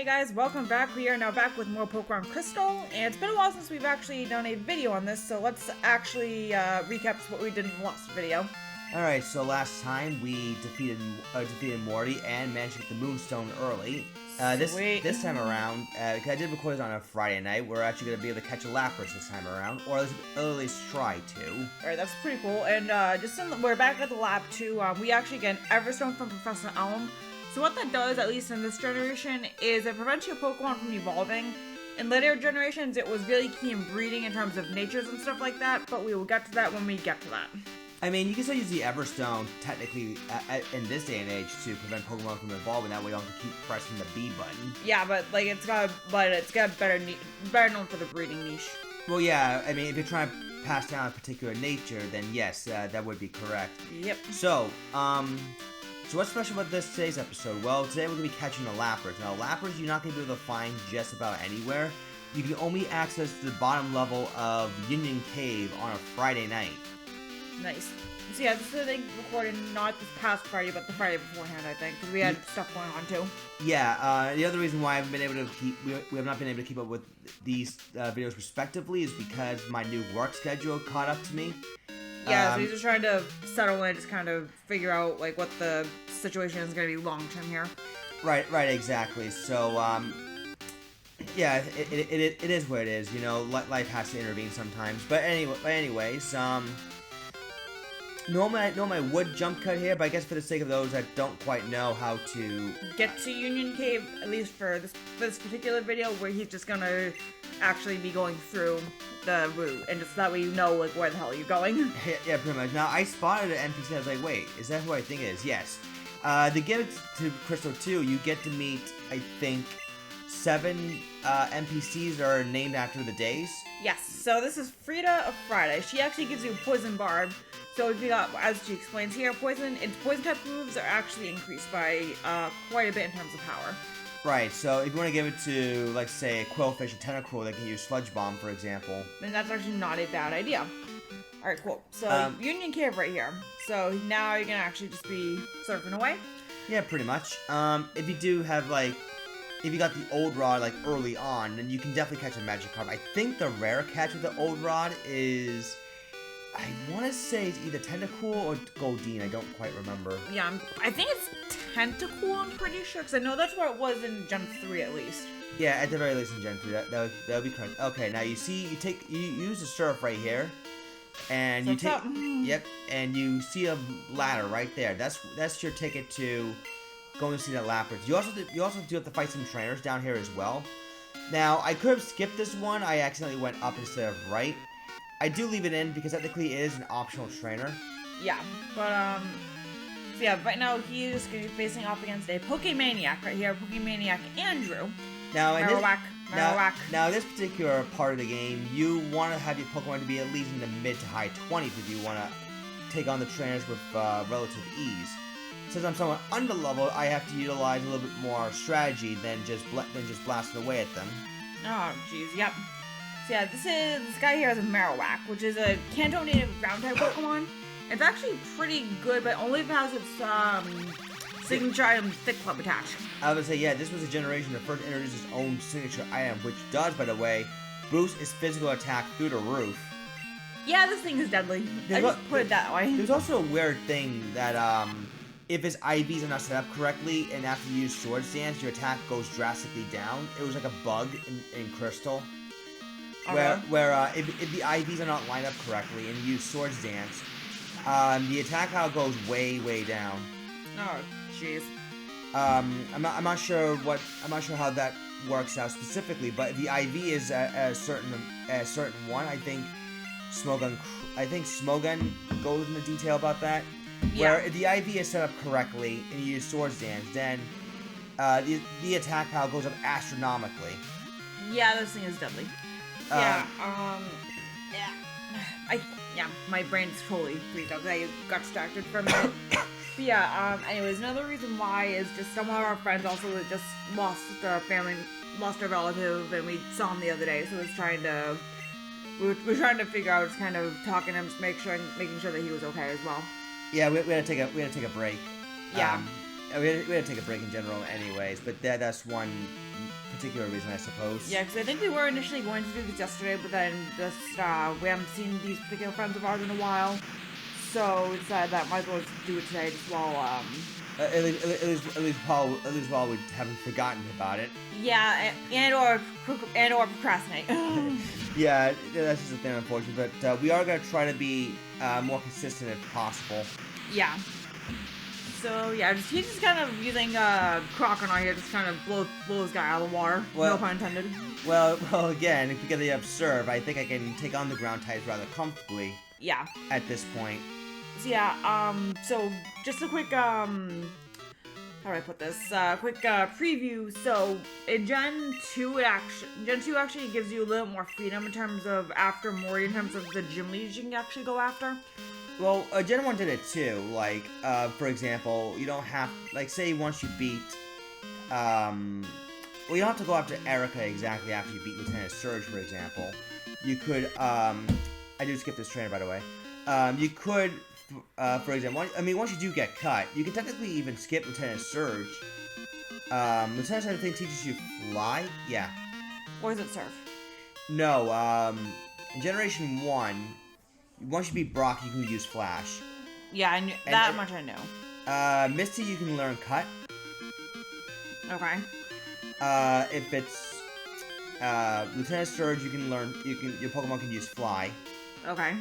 guys, welcome back. We are now back with more Pokemon Crystal, and it's been a while since we've actually done a video on this, so let's actually recap what we did in the last video. Alright, so last time we defeated Morty and managed to get the Moonstone early. This time around, because I did record this on a Friday night, we're actually going to be able to catch a Lapras this time around, or at least try to. Alright, that's pretty cool, and we're back at the lab too. We actually get an Everstone from Professor Elm. So what that does, at least in this generation, is it prevents your Pokemon from evolving. In later generations, it was really key in breeding in terms of natures and stuff like that, but we will get to that when we get to that. I mean, you can still use the Everstone, technically, in this day and age, to prevent Pokemon from evolving. That way you don't have to keep pressing the B button. Yeah, but like it's got better known for the breeding niche. Well, yeah, I mean, if you're trying to pass down a particular nature, then yes, that would be correct. Yep. So what's special about today's episode? Well, today we're going to be catching a Lapras. Now, Lapras you're not going to be able to find just about anywhere. You can only access the bottom level of Union Cave on a Friday night. Nice. So yeah, this is I think recorded not this past Friday, but the Friday beforehand, I think, because we had stuff going on too. Yeah. The other reason why I haven't been able to we have not been able to keep up with these videos respectively is because my new work schedule caught up to me. Yeah, so he's just trying to settle in, just kind of figure out like what the situation is going to be long term here. Right, exactly. So, yeah, it is what it is. You know, life has to intervene sometimes. But anyways, normally I would jump cut here, but I guess for the sake of those that don't quite know how to get to Union Cave, at least for this particular video, where he's just gonna actually be going through the route, and just that way you know like where the hell you're going. Yeah, pretty much. Now I spotted an NPC. I was like, wait, is that who I think it is? Yes. To get to Crystal 2, you get to meet, I think, 7 NPCs that are named after the days. Yes. So this is Frida of Friday. She actually gives you Poison Barb. So if you got, as she explains here, poison type moves are actually increased by quite a bit in terms of power. Right, so if you want to give it to, like, say, a Quillfish, a Tentacruel, they can use Sludge Bomb, for example. Then that's actually not a bad idea. Alright, cool. So, Union Cave right here. So now you're gonna actually just be surfing away? Yeah, pretty much. If you do have, like, if you got the Old Rod, like, early on, then you can definitely catch a Magikarp. I think the rare catch with the Old Rod is, I want to say it's either Tentacool or Goldeen. I don't quite remember. Yeah, I think it's Tentacool, I'm pretty sure, because I know that's where it was in Gen 3 at least. Yeah, at the very least in Gen 3. That would be correct. Okay, now you see, you use the surf right here, and so you take, yep, and you see a ladder right there. That's your ticket to going to see that Lapras. You also do have to fight some trainers down here as well. Now, I could have skipped this one. I accidentally went up instead of right. I do leave it in because technically it is an optional trainer. Yeah, but so yeah, right now he is going to be facing off against a Pokemaniac right here, Pokemaniac Andrew. Now, Marowak. Now, this particular part of the game, you want to have your Pokemon to be at least in the mid to high 20s if you want to take on the trainers with relative ease. Since I'm somewhat underleveled, I have to utilize a little bit more strategy than just blasting away at them. Oh, jeez, yep. So yeah, this guy here is a Marowak, which is a Kanto native ground type Pokemon. It's actually pretty good, but only if it has its signature item Thick Club attached. I would say, yeah, this was a generation that first introduced its own signature item, which does, by the way, boost its physical attack through the roof. Yeah, this thing is deadly. I just put it that way. There's also a weird thing that, if its IVs are not set up correctly, and after you use Swords Dance, your attack goes drastically down. It was like a bug in Crystal. Where if the IVs are not lined up correctly and you use Swords Dance, the attack power goes way down. Oh, jeez. I'm not sure how that works out specifically, but the IV is a certain one. I think Smogun goes into detail about that. Yeah. Where if the IV is set up correctly and you use Swords Dance, then the attack power goes up astronomically. Yeah, this thing is deadly. My brain's totally freaked out because I got distracted for a minute. But yeah, anyways, another reason why is just some of our friends also just lost their relative, and we saw him the other day, so we're trying to figure out, just kind of talking to him, just making sure that he was okay as well. Yeah, we had to take a break. Yeah. We had to take a break in general anyways, but that's one particular reason, I suppose. Yeah, because I think we were initially going to do this yesterday, but then just we haven't seen these particular friends of ours in a while, so we decided that might as well just do it today, just while At least while we haven't forgotten about it. Yeah, and or procrastinate. Yeah, that's just a thing, unfortunately. But we are gonna try to be more consistent if possible. Yeah. So yeah, he's just kind of using Crocodile here, just kind of blow this guy out of the water. Well, no pun intended. Well, again, if we get the observe, I think I can take on the ground types rather comfortably. Yeah. At this point. So yeah, so just a quick how do I put this? Quick preview. So in Gen 2, Gen 2 actually gives you a little more freedom in terms of after Mori, in terms of the gym leaders you can actually go after. Well, Gen 1 did it too. Like, for example, you don't have, like, say once you beat, well, you don't have to go after Erica exactly after you beat Lieutenant Surge, for example. You could, I did skip this trainer, by the way. You could, for example, once you do get cut, you can technically even skip Lieutenant Surge. Lieutenant Surge, I think, teaches you fly? Yeah. Or is it surf? No, in Generation 1, once you beat Brock, you can use Flash. Yeah, I knew that much. I know. Misty, you can learn Cut. Okay. If it's Lieutenant Surge, you can learn. Your Pokemon can use Fly. Okay.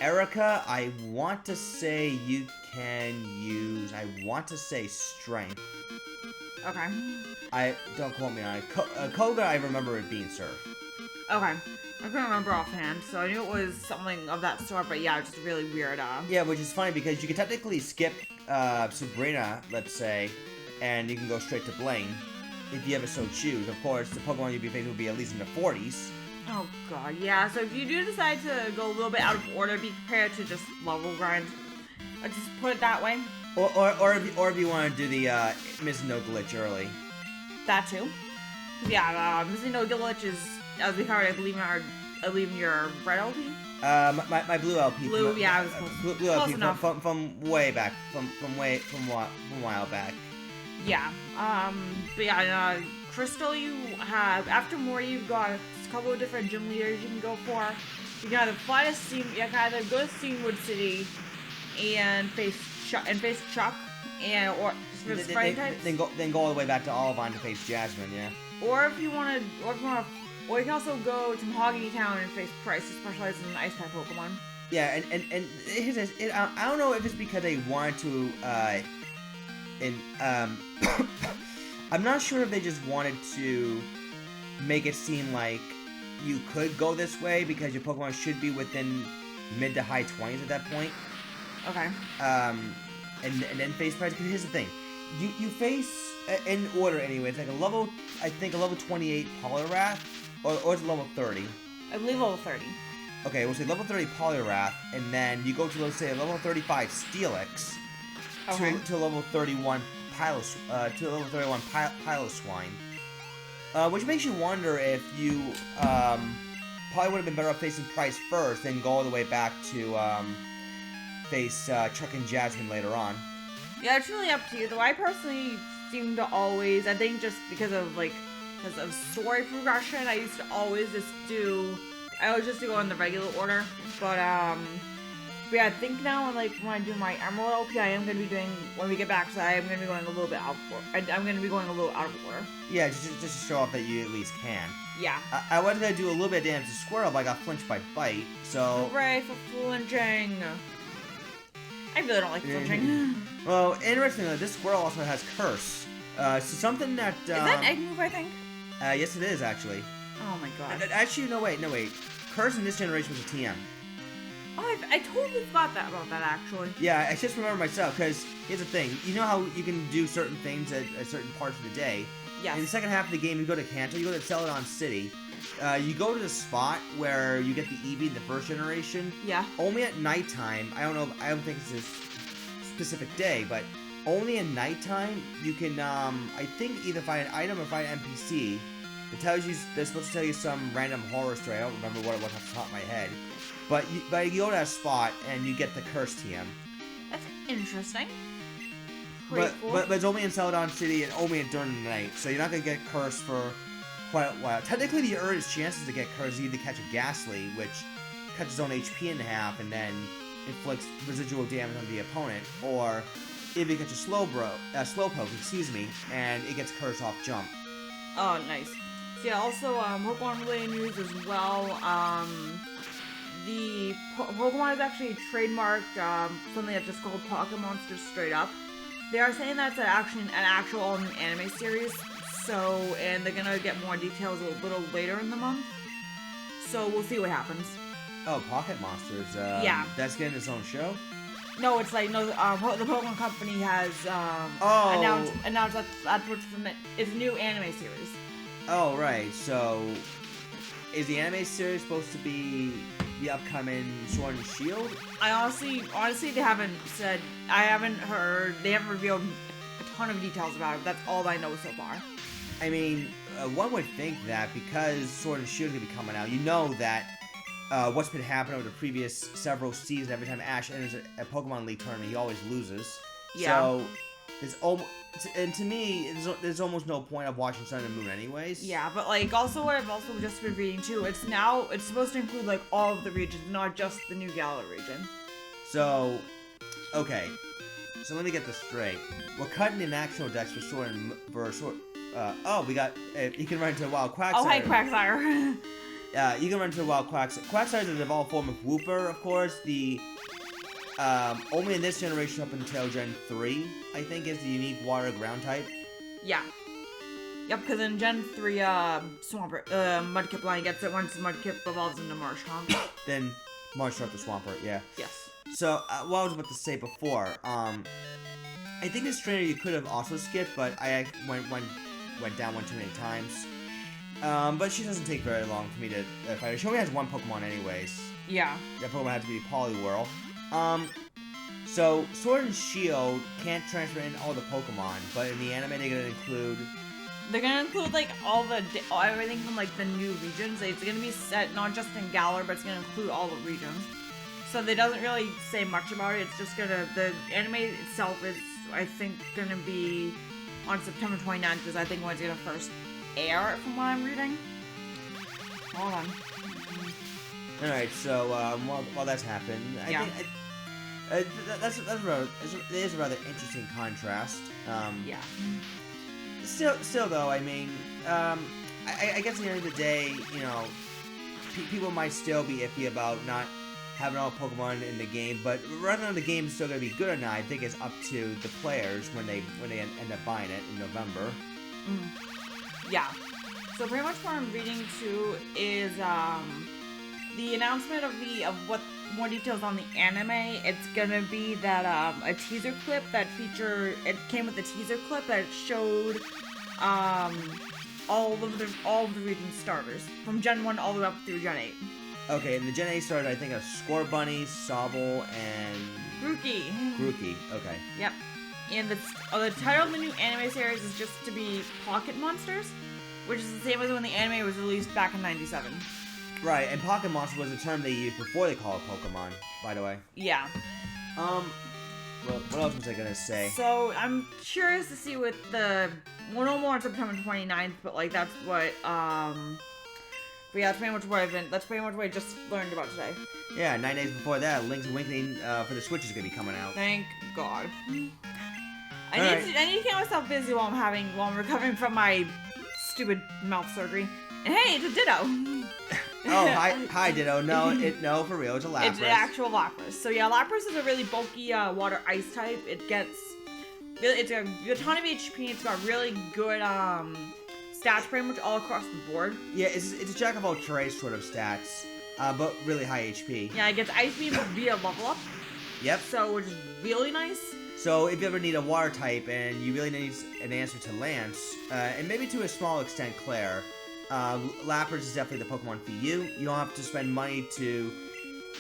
Erica, I want to say you can use. I want to say Strength. Okay. I don't quote me on it. Koga, I remember it being Surf. Okay. I couldn't remember offhand, so I knew it was something of that sort, but yeah, it's just really weird. Yeah, which is funny because you can technically skip Sabrina, let's say, and you can go straight to Blaine if you ever so choose. Of course, the Pokemon you'd be facing would be at least in the 40s. Oh god, yeah. So if you do decide to go a little bit out of order, be prepared to just level grind. I'll just put it that way. Or if you want to do the Miss No Glitch early. That too. Yeah, Missing No Glitch is, as we covered, I believe in your red LP? My blue LP. Blue, yeah, I was close. Blue Close LP enough. from way back, from a while back. Yeah. But yeah, Crystal, you have, after Mori, you've got a couple of different gym leaders you can go for. You can either fly to Steam, you can either go to Steamwood City and face Chuck, or just for the Sprite types. Then go all the way back to Olivine to face Jasmine, yeah. Or if you want to, or you can also go to Mahogany Town and face Price, who specializes in ice type Pokemon. Yeah, and I don't know if it's because they wanted to, I'm not sure if they just wanted to make it seem like you could go this way because your Pokemon should be within mid to high 20s at that point. Okay. And then face Price. Because here's the thing, you face in order anyway. It's like a level 28 Poliwrath, or it's level 30. I believe level 30. Okay, we'll say level 30 Poliwrath, and then you go to, let's say, a level 35 Steelix, to level 31 Piloswine, which makes you wonder if you probably would have been better off facing Price first, then go all the way back to face Chuck and Jasmine later on. Yeah, it's really up to you. Though I personally seem to always, I think just because of story progression, I used to always just do go in the regular order. But yeah, I think now, like, when I do my Emerald LP, I am going to be doing, when we get back, so I am going to be going a little bit out of order. I'm going to be going a little out of order. Yeah, just to show off that you at least can. Yeah. I wanted to do a little bit of damage to Squirrel, but I got flinched by Bite, so... Hooray for flinching! I really don't like flinching. Well, interestingly, this Squirrel also has Curse. So something that... Is that an egg move, I think? Yes, it is, actually. Oh my god. Actually, no, wait. Curse in this generation was a TM. Oh, I totally forgot about that, actually. Yeah, I just remember myself, because here's the thing. You know how you can do certain things at certain parts of the day? Yes. In the second half of the game, you go to Kanto, you go to Celadon City. You go to the spot where you get the Eevee in the first generation. Yeah. Only at nighttime. I don't think it's a specific day, but only at nighttime you can, I think, either find an item or find an NPC that tells you, they're supposed to tell you some random horror story. I don't remember what it was off the top of my head. But you go to that spot and you get the Curse TM. That's interesting. Grateful. But it's only in Celadon City and only during the night, so you're not gonna get cursed for quite a while. Technically, the earliest chances to get cursed is either catch a Ghastly, which cuts his own HP in half and then inflicts residual damage on the opponent, or if you catch a Slowpoke, excuse me, and it gets cursed off jump. Oh, nice. So yeah, also, Pokemon related news as well. The Pokemon is actually trademarked something that's just called Pocket Monsters straight up. They are saying that's actually an actual anime series. So, and they're gonna get more details a little later in the month. So we'll see what happens. Oh, Pocket Monsters. Yeah. That's getting its own show? No, it's like, no, the Pokemon Company has announced that's what's it's a new anime series. Oh, right. So, is the anime series supposed to be the upcoming Sword and Shield? I honestly, they haven't said, I haven't heard, they haven't revealed a ton of details about it. That's all I know so far. I mean, one would think that because Sword and Shield is going to be coming out, you know that what's been happening over the previous several seasons, every time Ash enters a Pokemon League tournament, he always loses. Yeah. So, and to me, there's almost no point of watching Sun and Moon anyways. Yeah, but like, also what I've also just been reading too, it's supposed to include like all of the regions, not just the New Galar region. So, okay. So let me get this straight. We're cutting in actual decks for Sword and we got, you can run into a Wild Quagsire. Oh, hi, Quagsire. You can run into a Wild Quagsire. Quagsire is an evolved form of Wooper, of course. The, only in this generation up until Gen 3, I think, is the unique water ground type. Yeah. Yep, because in Gen 3, Mudkip line gets it once Mudkip evolves into Marshtomp. Then Marshtomp the Swampert, yeah. Yes. So, what I was about to say before, I think this trainer you could have also skipped, but I went down one too many times. But she doesn't take very long for me to fight her. She only has one Pokemon anyways. Yeah. That Pokemon had to be Poliwhirl. So Sword and Shield can't transfer in all the Pokemon, but in the anime they're gonna include like everything from like the new regions. It's gonna be set not just in Galar, but it's gonna include all the regions. So they doesn't really say much about it. It's just the anime itself is, I think, gonna be on September 29th, is I think when it's gonna first air, from what I'm reading. Hold on. Alright, so while that's happened, I think it is a rather interesting contrast. Yeah. Still though, I mean, I guess at the end of the day, you know, people might still be iffy about not having all Pokemon in the game, but whether or not the game is still going to be good or not, I think it's up to the players when they end up buying it in November. Yeah. So pretty much what I'm reading too is the announcement of what more details on the anime. It's gonna be that a teaser clip that came with a teaser clip that showed all of the region starters from Gen 1 all the way up through Gen 8. Okay, and the Gen 8 started, I think, of Scorbunny, Sobble, and Grookey. Okay. Yep. And the title of the new anime series is just to be Pocket Monsters, which is the same as when the anime was released back in '97. Right, and Pocket Monster was a term they used before they called it Pokemon, by the way. Yeah. What else was I gonna say? So, I'm curious to see what well, no more on September 29th, but, like, that's what, but yeah, that's pretty much what I just learned about today. Yeah, 9 days before that, Link's Awakening for the Switch is gonna be coming out. Thank God. I need to get myself busy while I'm recovering from my stupid mouth surgery. And hey, it's a Ditto. Oh, hi Ditto. No, for real, it's a Lapras. It's an actual Lapras. So yeah, Lapras is a really bulky water ice type. It's a ton of HP. It's got really good stats pretty much all across the board. Yeah, it's a jack of all trades sort of stats, but really high HP. Yeah, it gets Ice Beam via level up. Yep. So, which is really nice. So, if you ever need a water type and you really need an answer to Lance, and maybe to a small extent Claire, Lapras is definitely the Pokemon for you. You don't have to spend money to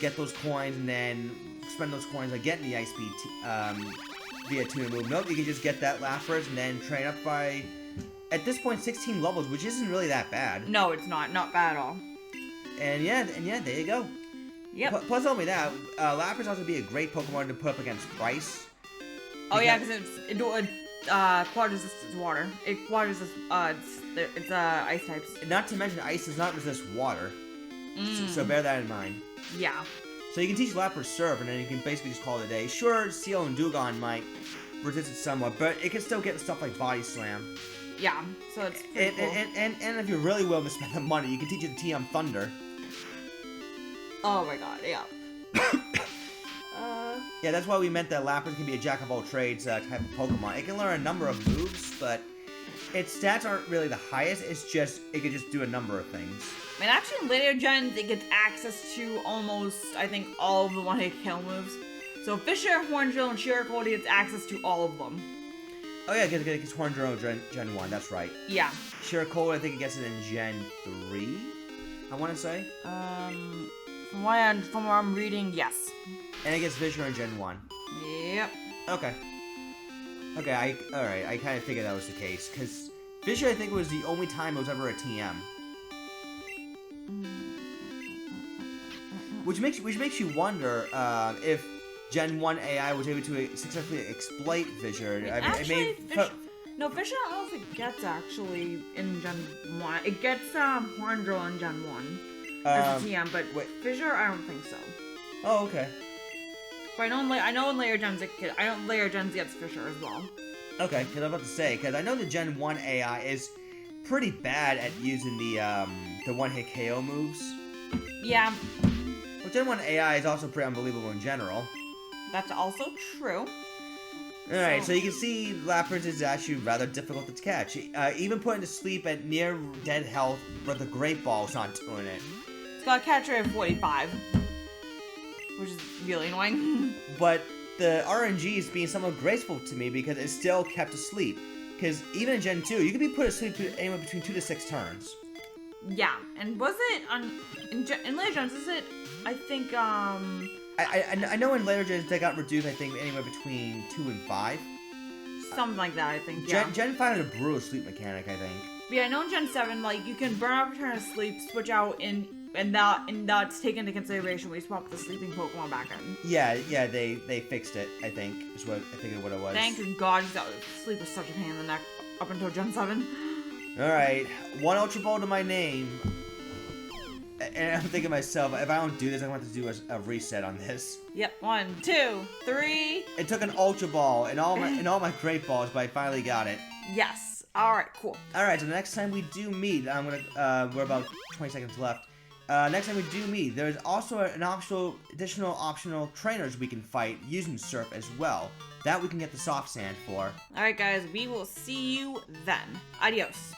get those coins and then spend those coins on getting the Ice Beam via Tuna Move. Nope, you can just get that Lapras and then train up by, at this point, 16 levels, which isn't really that bad. No, it's not. Not bad at all. And yeah, there you go. Yep. Plus, only that, Lapras also be a great Pokemon to put up against Bryce. Oh yeah, because it quad resistance water. It quad resists it's ice types. Not to mention, ice does not resist water. So bear that in mind. Yeah. So you can teach Lapras Surf, and then you can basically just call it a day. Sure, Seal and Dugong might resist it somewhat, but it can still get stuff like Body Slam. Yeah, so it's pretty cool. And if you're really willing to spend the money, you can teach it the TM Thunder. Oh my god, yeah. Yeah, that's why we meant that Lapras can be a jack-of-all-trades type of Pokemon. It can learn a number of moves, but its stats aren't really the highest. It's just, it can just do a number of things. And actually, in later gens, it gets access to almost, I think, all of the one-hit kill moves. So Fisher, Horndrill, and Chiricole gets access to all of them. Oh yeah, it gets Horndrill Gen 1, that's right. Yeah. Chiricole, I think it gets it in Gen 3, I want to say. From what I'm reading, yes. And it gets Fisher in Gen 1. Yep. Okay. Okay, alright, I kind of figured that was the case, because Fisher, I think, was the only time it was ever a TM. Which makes you wonder if Gen 1 AI was able to successfully exploit Fisher. No, Fisher, I don't know if it gets actually in Gen 1. It gets Horndrill in Gen 1 as a TM, but Fisher, I don't think so. Oh, okay. But I know in later gens later gens gets Fisher as well. Okay, because I'm about to say, because I know the Gen 1 AI is pretty bad at using the one-hit KO moves. Yeah. Well, Gen 1 AI is also pretty unbelievable in general. That's also true. Alright, so you can see Lapras is actually rather difficult to catch. Even putting to sleep at near dead health, but the Great Ball's not doing it. It's got a catch rate of 45. Which is really annoying. But the RNG is being somewhat graceful to me because it's still kept asleep. Because even in Gen 2, you can be put asleep anywhere between 2 to 6 turns. Yeah, and was it in later gens? Is it? I think I know in later gens they got reduced. I think anywhere between 2 and 5. Something like that. I think. Yeah. Gen 5 had a brutal sleep mechanic. I think. But yeah, I know in Gen 7, like you can burn up a turn of sleep, switch out and that's taken into consideration when you swap the sleeping Pokemon back in. Yeah, they fixed it, I think, is what it was. Thank God, sleep was such a pain in the neck up until Gen 7. Alright, 1 Ultra Ball to my name. And I'm thinking to myself, if I don't do this, I'm going to have to do a reset on this. Yep, 1, 2, 3. It took an Ultra Ball and all my Great Balls, but I finally got it. Yes. Alright, cool. Alright, so the next time we do meet, we're about 20 seconds left. Next time we do meet, there's also additional optional trainers we can fight using Surf as well. That we can get the soft sand for. Alright guys, we will see you then. Adios.